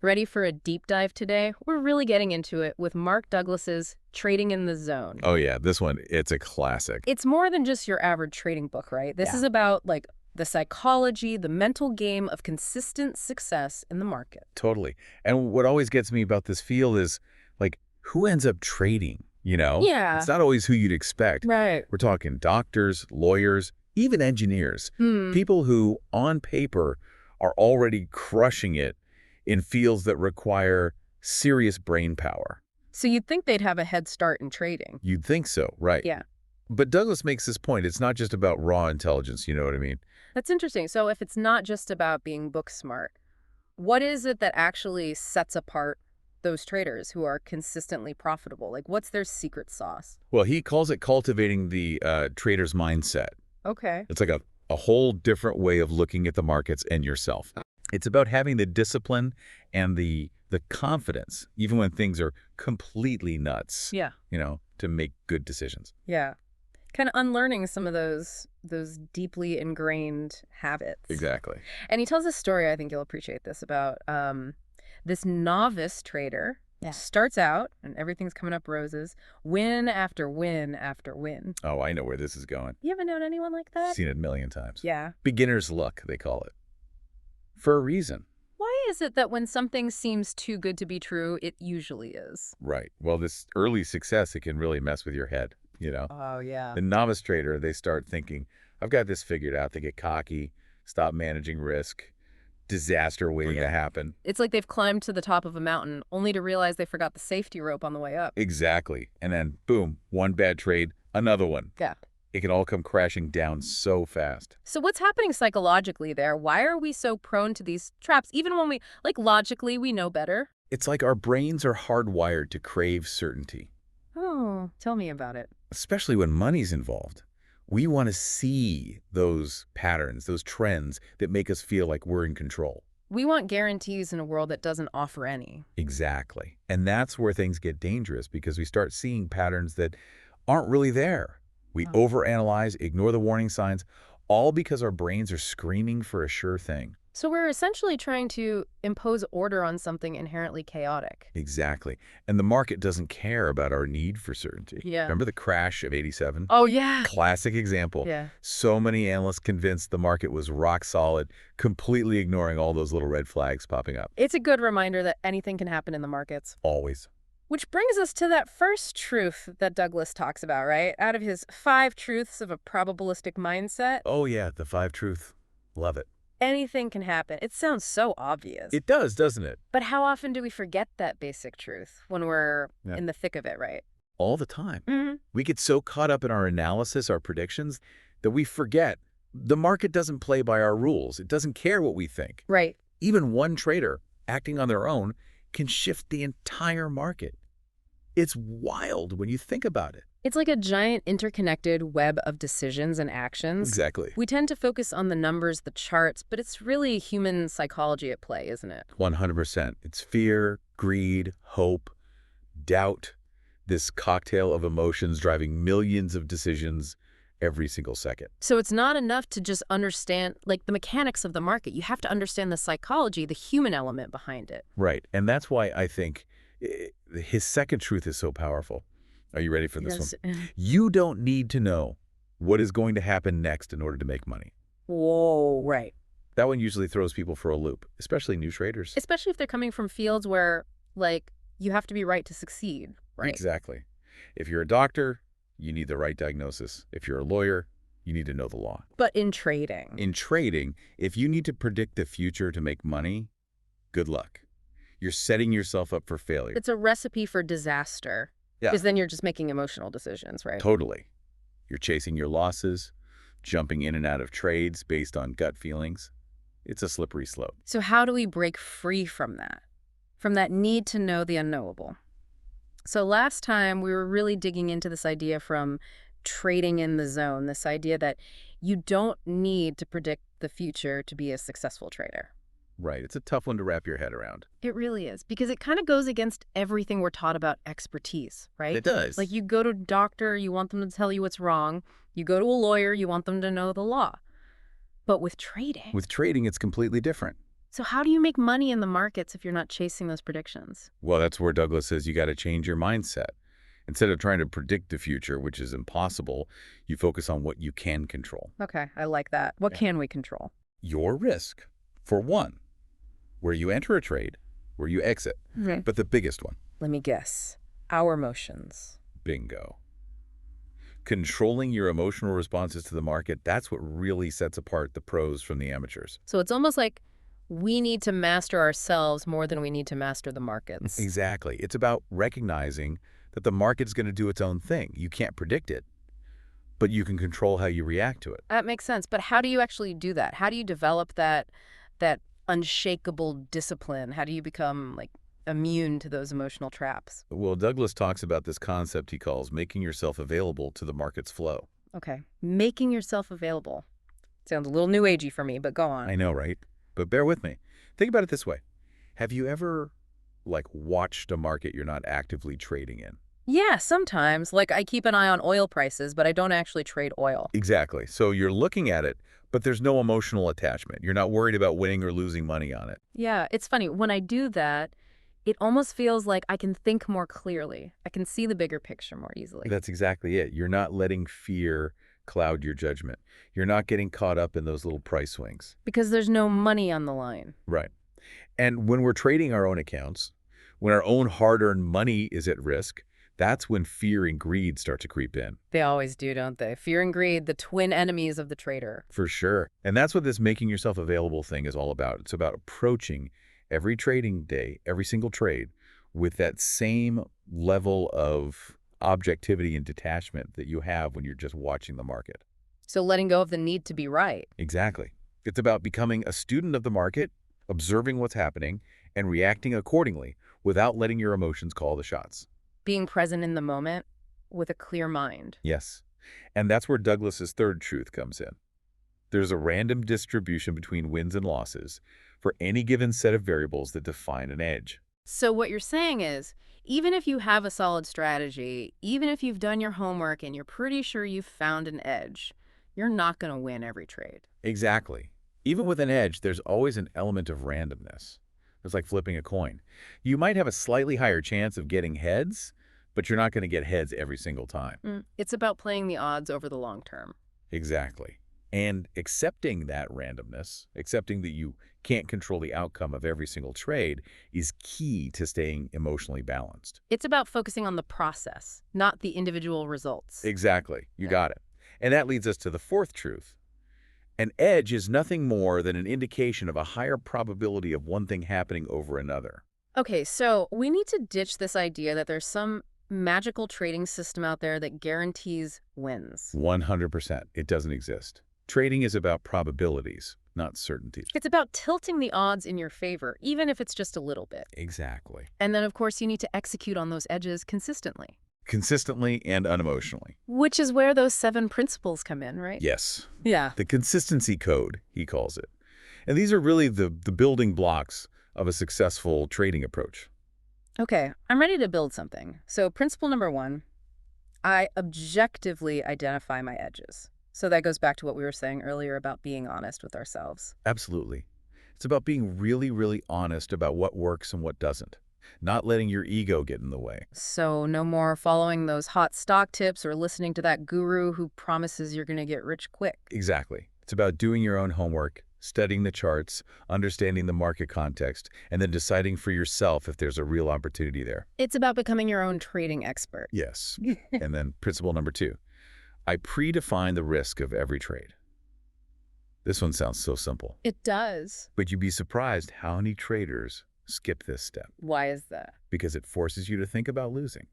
Ready for a deep dive today? We're really getting into it with Mark Douglas's Trading in the Zone. Oh yeah, this one, it's a classic. It's more than just your average trading book, right? This Yeah. is about, like, the psychology, the mental game of consistent success in the market. Totally. And what always gets me about this field is, like, who ends up trading, you know? Yeah. It's not always who you'd expect. Right. We're talking doctors, lawyers, even engineers. Hmm. People who, on paper, are already crushing it in fields that require serious brain power. So you'd think they'd have a head start in trading. You'd think so, right? Yeah. But Douglas makes this point. It's not just about raw intelligence, you know what I mean? That's interesting. So if it's not just about being book smart, what is it that actually sets apart those traders who are consistently profitable? Like, what's their secret sauce? Well, he calls it cultivating the trader's mindset. Okay. It's like a whole different way of looking at the markets and yourself. It's about having the discipline and the confidence, even when things are completely nuts, Yeah. to make good decisions. Yeah. Kind of unlearning some of those deeply ingrained habits. Exactly. And he tells a story, I think you'll appreciate this, about this novice trader. Yeah. Starts out, and everything's coming up roses, win after win after win. Oh, I know where this is going. You ever known anyone like that? Seen it a million times. Yeah. Beginner's luck, they call it. For a reason. Why is it that when something seems too good to be true, it usually is? Right. Well, this early success, it can really mess with your head, Oh, yeah. The novice trader, they start thinking, I've got this figured out. They get cocky, stop managing risk, disaster waiting to happen. It's like they've climbed to the top of a mountain, only to realize they forgot the safety rope on the way up. Exactly. And then, boom, one bad trade, another one. Yeah. It can all come crashing down so fast. So what's happening psychologically there? Why are we so prone to these traps, even when we, like, logically, we know better? It's like our brains are hardwired to crave certainty, Oh, tell me about it. especially when money's involved. We want to see those patterns, those trends that make us feel like we're in control. We want guarantees in a world that doesn't offer any. Exactly. And that's where things get dangerous because we start seeing patterns that aren't really there. We Oh. overanalyze, ignore the warning signs, all because our brains are screaming for a sure thing. So we're essentially trying to impose order on something inherently chaotic. Exactly. And the market doesn't care about our need for certainty. Yeah. Remember the crash of '87? Oh, yeah. Classic example. Yeah. So many analysts convinced the market was rock solid, completely ignoring all those little red flags popping up. It's a good reminder that anything can happen in the markets. Always. Which brings us to that first truth that Douglas talks about, right? Out of his 5 truths of a probabilistic mindset, Oh yeah, the 5 truth. Love it. anything can happen. It sounds so obvious. It does, doesn't it? But how often do we forget that basic truth when we're Yeah. in the thick of it, right? All the time. Mm-hmm. We get so caught up in our analysis, our predictions, that we forget the market doesn't play by our rules. It doesn't care what we think. Right. Even one trader acting on their own can shift the entire market. It's wild when you think about it. It's like a giant interconnected web of decisions and actions. Exactly. We tend to focus on the numbers, the charts, but it's really human psychology at play, isn't it? 100%. It's fear, greed, hope, doubt, this cocktail of emotions driving millions of decisions every single second. So it's not enough to just understand, like, the mechanics of the market. You have to understand the psychology, the human element behind it. Right. And that's why I think his second truth is so powerful. Are you ready for this one? You don't need to know what is going to happen next in order to make money. Whoa, right. That one usually throws people for a loop, especially new traders. Especially if they're coming from fields where, like, you have to be right to succeed, right? Exactly. If you're a doctor, you need the right diagnosis. If you're a lawyer, you need to know the law. But in trading. In trading, if you need to predict the future to make money, good luck. You're setting yourself up for failure. It's a recipe for disaster. Yeah. Because then you're just making emotional decisions, right? Totally. You're chasing your losses, jumping in and out of trades based on gut feelings. It's a slippery slope. So how do we break free from that? From that need to know the unknowable? So last time we were really digging into this idea from trading in the zone, this idea that you don't need to predict the future to be a successful trader. Right. It's a tough one to wrap your head around. It really is, because it kind of goes against everything we're taught about expertise, right? It does. Like, you go to a doctor, you want them to tell you what's wrong. You go to a lawyer, you want them to know the law. But with trading... With trading, it's completely different. So how do you make money in the markets if you're not chasing those predictions? Well, that's where Douglas says you got to change your mindset. Instead of trying to predict the future, which is impossible, you focus on what you can control. Okay, I like that. What Yeah. can we control? Your risk, for one, where you enter a trade, where you exit. Right. But the biggest one, Let me guess. Our emotions. bingo. Controlling your emotional responses to the market, that's what really sets apart the pros from the amateurs. So it's almost like we need to master ourselves more than we need to master the markets. Exactly. It's about recognizing that the market's going to do its own thing. You can't predict it, but you can control how you react to it. That makes sense. But how do you actually do that? How do you develop that unshakable discipline? How do you become like immune to those emotional traps? Well, Douglas talks about this concept he calls making yourself available to the market's flow. Okay. Making yourself available. Sounds a little new agey for me, but go on. I know, right? But bear with me. Think about it this way. Have you ever, watched a market you're not actively trading in? Yeah, sometimes. Like I keep an eye on oil prices, but I don't actually trade oil. Exactly. So you're looking at it, but there's no emotional attachment. You're not worried about winning or losing money on it. Yeah, it's funny. When I do that, it almost feels like I can think more clearly. I can see the bigger picture more easily. That's exactly it. You're not letting fear cloud your judgment. You're not getting caught up in those little price swings. Because there's no money on the line. Right. And when we're trading our own accounts, when our own hard-earned money is at risk, that's when fear and greed start to creep in. They always do, don't they? Fear and greed, the twin enemies of the trader. For sure. And that's what this making yourself available thing is all about. It's about approaching every trading day, every single trade, with that same level of objectivity and detachment that you have when you're just watching the market. So letting go of the need to be right. Exactly. It's about becoming a student of the market, observing what's happening, and reacting accordingly without letting your emotions call the shots. Being present in the moment with a clear mind. Yes. And that's where Douglas's third truth comes in. There's a random distribution between wins and losses for any given set of variables that define an edge. So what you're saying is, even if you have a solid strategy, even if you've done your homework and you're pretty sure you've found an edge, you're not going to win every trade. Exactly. Even with an edge, there's always an element of randomness. It's like flipping a coin. You might have a slightly higher chance of getting heads, but you're not going to get heads every single time. It's about playing the odds over the long term. Exactly. And accepting that randomness, accepting that you can't control the outcome of every single trade, is key to staying emotionally balanced. It's about focusing on the process, not the individual results. Exactly. You Yeah. got it. And that leads us to the fourth truth. An edge is nothing more than an indication of a higher probability of one thing happening over another. Okay, so we need to ditch this idea that there's some magical trading system out there that guarantees wins. 100%. It doesn't exist. Trading is about probabilities, not certainties. It's about tilting the odds in your favor, even if it's just a little bit. Exactly. And then, of course, you need to execute on those edges consistently, Consistently and unemotionally. which is where those 7 principles come in, right? Yes. Yeah. The consistency code, he calls it. And these are really the building blocks of a successful trading approach. Okay, I'm ready to build something. So principle number 1, I objectively identify my edges. So that goes back to what we were saying earlier about being honest with ourselves. Absolutely. It's about being really, really honest about what works and what doesn't, not letting your ego get in the way. So no more following those hot stock tips or listening to that guru who promises you're going to get rich quick. Exactly. It's about doing your own homework, studying the charts, understanding the market context, and then deciding for yourself if there's a real opportunity there. It's about becoming your own trading expert. Yes. And then principle number 2, I predefine the risk of every trade. This one sounds so simple, It does. but you'd be surprised how many traders skip this step Why is that? because it forces you to think about losing.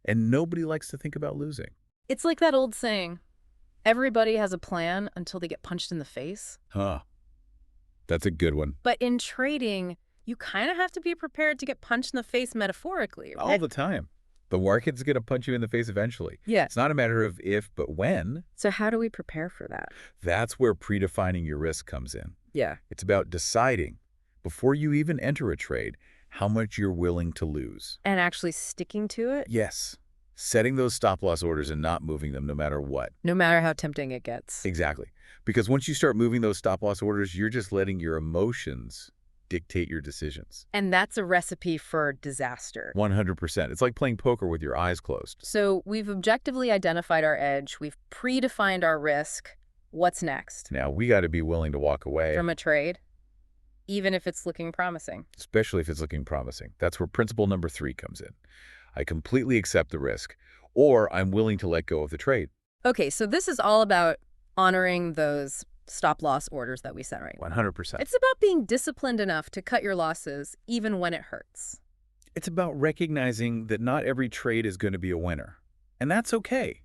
And nobody likes to think about losing. It's like that old saying, everybody has a plan until they get punched in the face. Huh. That's a good one. But in trading, you kind of have to be prepared to get punched in the face metaphorically, All right? the time. The market's going to punch you in the face eventually. Yeah. It's not a matter of if, but when. So how do we prepare for that? That's where predefining your risk comes in. Yeah. It's about deciding, before you even enter a trade, how much you're willing to lose. And actually sticking to it, Yes. Setting those stop-loss orders and not moving them no matter what. no matter how tempting it gets. Exactly. Because once you start moving those stop-loss orders, you're just letting your emotions dictate your decisions. And that's a recipe for disaster. 100%. It's like playing poker with your eyes closed. So we've objectively identified our edge. We've predefined our risk. What's next? Now, we got to be willing to walk away. From a trade, even if it's looking promising. Especially if it's looking promising. That's where principle number 3 comes in. I completely accept the risk, or I'm willing to let go of the trade. Okay, so this is all about honoring those stop-loss orders that we set, right? 100%. It's about being disciplined enough to cut your losses even when it hurts. It's about recognizing that not every trade is going to be a winner. And that's okay.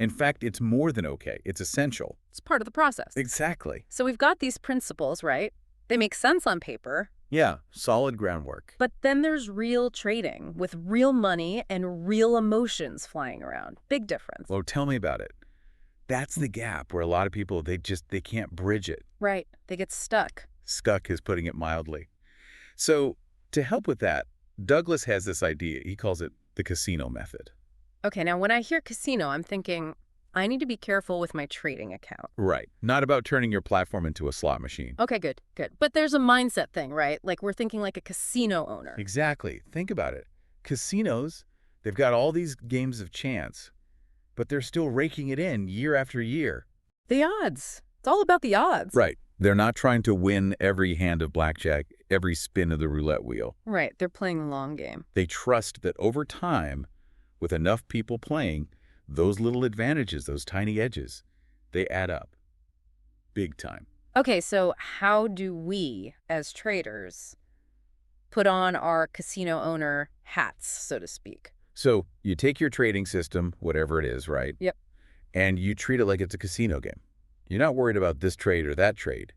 In fact, it's more than okay. It's essential. It's part of the process. Exactly. So we've got these principles, right? They make sense on paper. Yeah, solid groundwork. But then there's real trading with real money and real emotions flying around. Big difference. Well, tell me about it. That's the gap where a lot of people, they can't bridge it. Right. They get stuck. Stuck is putting it mildly. So to help with that, Douglas has this idea. He calls it the casino method. Okay, now when I hear casino, I'm thinking, I need to be careful with my trading account. Right. Not about turning your platform into a slot machine. Okay, good, good. But there's a mindset thing, right? Like we're thinking like a casino owner. Exactly. Think about it. Casinos, they've got all these games of chance, but they're still raking it in year after year. The odds. It's all about the odds. Right. They're not trying to win every hand of blackjack, every spin of the roulette wheel. Right. They're playing the long game. They trust that over time, with enough people playing, those little advantages, those tiny edges, they add up. Big time. Okay, so how do we, as traders, put on our casino owner hats, so to speak? So you take your trading system, whatever it is, right? Yep. And you treat it like it's a casino game. You're not worried about this trade or that trade.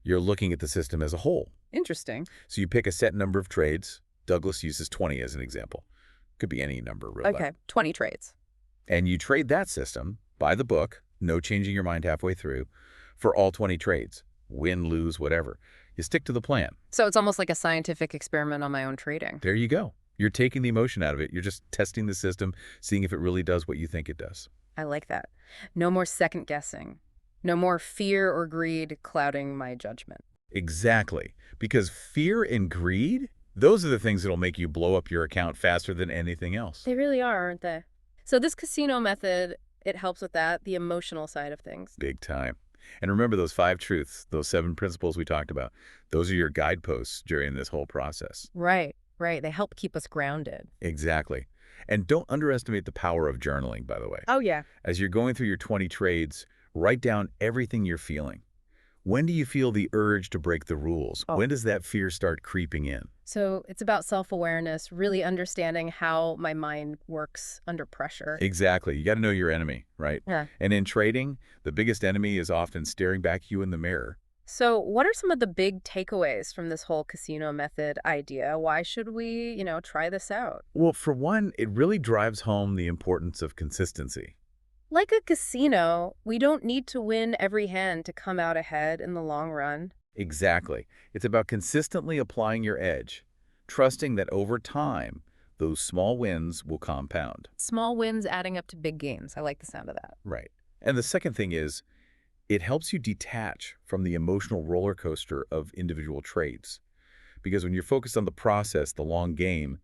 You're looking at the system as a whole. Interesting. So you pick a set number of trades. Douglas uses 20 as an example. Could be any number, really. Okay, 20 trades. And you trade that system by the book, no changing your mind halfway through, for all 20 trades. Win, lose, whatever. You stick to the plan. So it's almost like a scientific experiment on my own trading. There you go. You're taking the emotion out of it. You're just testing the system, seeing if it really does what you think it does. I like that. No more second guessing. No more fear or greed clouding my judgment. Exactly. Because fear and greed, those are the things that'll make you blow up your account faster than anything else. They really are, aren't they? So this casino method, it helps with that, the emotional side of things. Big time. And remember those 5 truths, those 7 principles we talked about. Those are your guideposts during this whole process. Right, right. They help keep us grounded. Exactly. And don't underestimate the power of journaling, by the way. Oh, yeah. As you're going through your 20 trades, write down everything you're feeling. When do you feel the urge to break the rules? Oh. When does that fear start creeping in? So it's about self-awareness, really understanding how my mind works under pressure. Exactly. You got to know your enemy, right? Yeah. And in trading, the biggest enemy is often staring back at you in the mirror. So what are some of the big takeaways from this whole casino method idea? Why should we, try this out? Well, for one, it really drives home the importance of consistency. Like a casino, we don't need to win every hand to come out ahead in the long run. Exactly. It's about consistently applying your edge, trusting that over time, those small wins will compound. Small wins adding up to big gains. I like the sound of that. Right. And the second thing is, it helps you detach from the emotional roller coaster of individual trades. Because when you're focused on the process, the long game,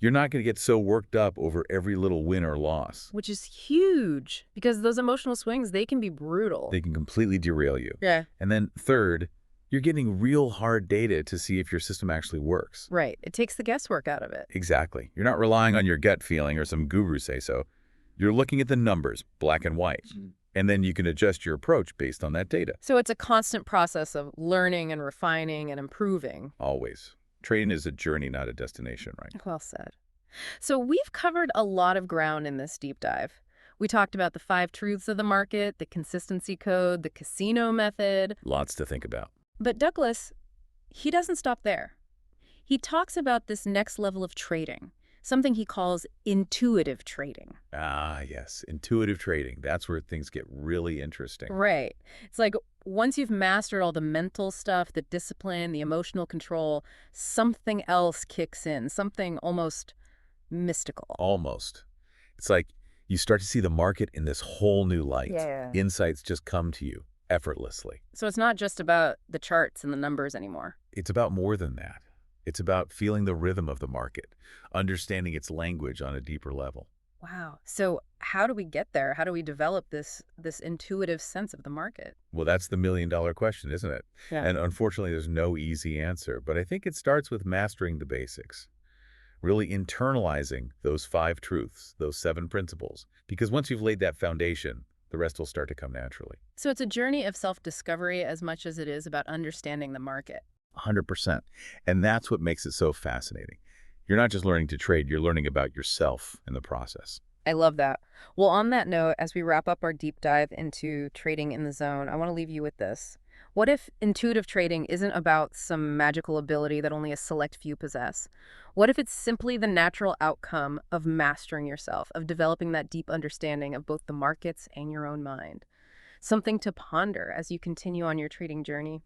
you're not going to get so worked up over every little win or loss. Which is huge, because those emotional swings, they can be brutal. They can completely derail you. Yeah. And then third, you're getting real hard data to see if your system actually works. Right. It takes the guesswork out of it. Exactly. You're not relying on your gut feeling or some guru say so. You're looking at the numbers, black and white. And then you can adjust your approach based on that data. So it's a constant process of learning and refining and improving. Always. Trading is a journey, not a destination, right? Well said. So we've covered a lot of ground in this deep dive. We talked about the 5 truths of the market, the consistency code, the casino method. Lots to think about. But Douglas, he doesn't stop there. He talks about this next level of trading, something he calls intuitive trading. Ah, yes. Intuitive trading. That's where things get really interesting. Right. It's like once you've mastered all the mental stuff, the discipline, the emotional control, something else kicks in, something almost mystical. Almost. It's like you start to see the market in this whole new light. Yeah. Insights just come to you. effortlessly. So it's not just about the charts and the numbers anymore. It's about more than that. It's about feeling the rhythm of the market, understanding its language on a deeper level. Wow. So how do we get there? How do we develop this intuitive sense of the market? Well, that's the million-dollar question, isn't it? Yeah. And unfortunately, there's no easy answer, but I think it starts with mastering the basics, really internalizing those 5 truths, those 7 principles, because once you've laid that foundation, the rest will start to come naturally. So it's a journey of self-discovery as much as it is about understanding the market. 100%. And that's what makes it so fascinating. You're not just learning to trade, you're learning about yourself in the process. I love that. Well, on that note, as we wrap up our deep dive into trading in the zone, I want to leave you with this. What if intuitive trading isn't about some magical ability that only a select few possess? What if it's simply the natural outcome of mastering yourself, of developing that deep understanding of both the markets and your own mind? Something to ponder as you continue on your trading journey.